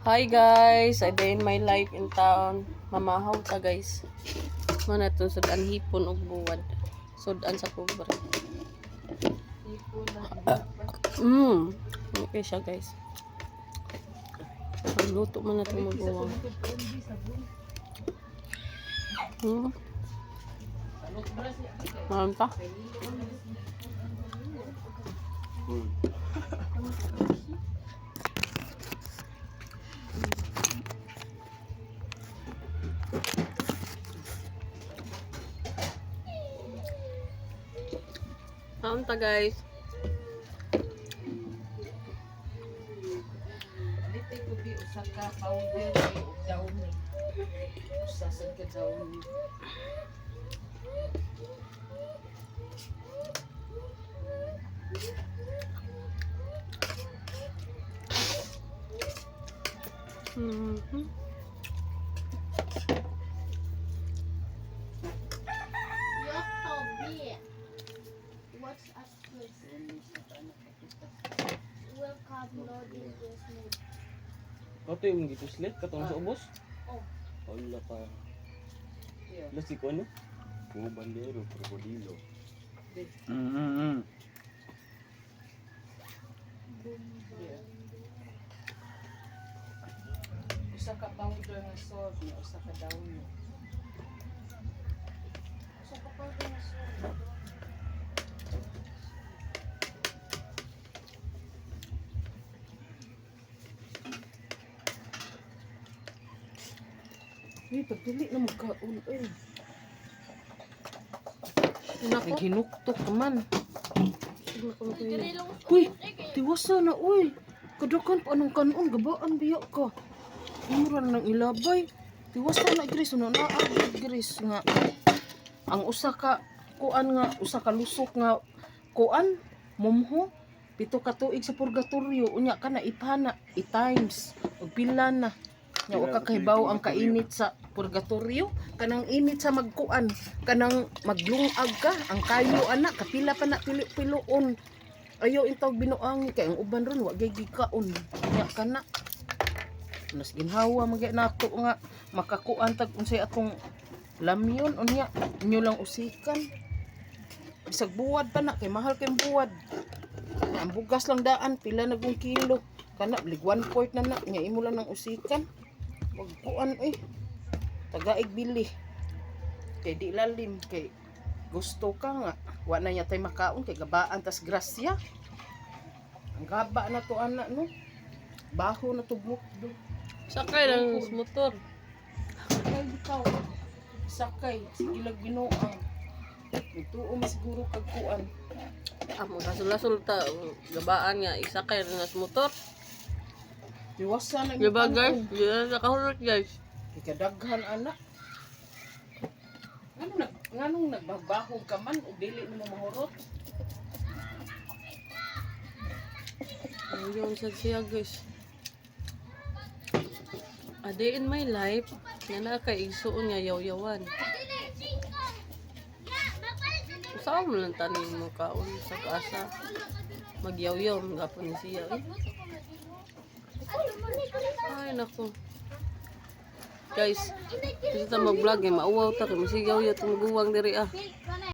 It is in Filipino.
Hi guys, a day in my life in town. Mamahaw ta guys. Mana to sudan hipon og buwad. Sudan sa pobre. Okay siya guys. Luto man na ito mabuwang. Maram pa? Maram ta guys. Dito ko bi usa ka powder o daon ni. Usa sa ka daon ni. Kato yung gitu slit katong sa ubos? Oh. Wala pa. Yeah. Lasi ko ano? Puro bandero, krokodilo. Yeah. Usa ka powder nga salt ni usa ka daon ni. Usa ka powder nga salt. Uy, pagdili na magkaon eh. Ay ginuktok ka man. Uy, tiwasa na uy. Kadakan pa anong kanon, gabaan biya ka. Umura na ng ilabay. Tiwasa na Gris, ano na Gris nga. Ang usa ka kuan nga, usa ka lusok nga kuan, momho. 7 ka tuig sa purgatorio, unya ka na ipana, i-times, og pila na. Nga wa ka kahibaw ang kainit sa purgatorio, kanang init sa magkuan, kanang maglungag ka, ang kayo anak, kapila pa na pili-piloon. Ayaw intawag binuang kay ang uban ron wa gay gikaon. Nya kana. Nas ginhawa magay nato nga makakuan tag unsay atong lamyon unya inyo lang usikan. Bisag buwad pa na kay mahal kay buwad. Ang bugas lang daan pila na gong kilo. Kana blig 1/4 na nya imo lang ng usikan. Wag kuan tagaig bili. Kay di lalim kay gusto ka nga wa na niya tay makaon kay gabaan tas grasya. Ang gaba na to anak no. Baho na to bukdo. Sakay lang sa motor. Sakay bitaw. Sakay sige lag binuang. Ito siguro kag kuan. Amo kasul-sul ta gabaan nga isakay na sa motor. Iwasa na Diba guys? Diyan nakahulot guys. Ikadaghan anak. Nganong nagbabaho ka man o dili mo mahurot? Ayun sa siya guys. A day in my life, nga nakaigsuon nga yaw-yawan. Saan mo lang tanin mo kaon sa kasa? Magyaw-yaw, magapon siya eh. Ay naku. Guys, kasi ta mag-vlog eh, mauwaw ta kay masigaw ya tumuguwang diri ah.